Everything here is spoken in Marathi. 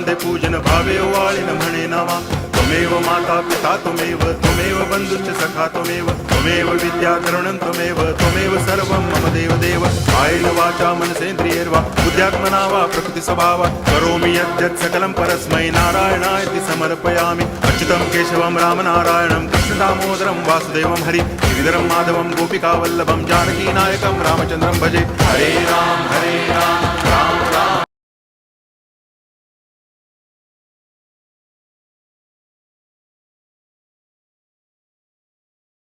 वंदे पूजन भावे वाळिन म्हणे नावा त्वमेव माता पिता त्वमेव बंधुश्च सखा त्वमेव विद्या द्रविणं त्वमेव सर्वं मम देव कायेन वाचा मनसेन्द्रियैर्वा बुद्ध्यात्मना वा प्रकृति स्वभावात् करोमि यद्यत् सकलं परस्मै नारायणायति समर्पयामि अच्युतं केशवं रामनारायणं कृष्णदामोदरं वासुदेवं हरि गिरिधरं माधवं गोपिकावल्लभं जानकीनायकं रामचन्द्रं भजे हरे राम राम राम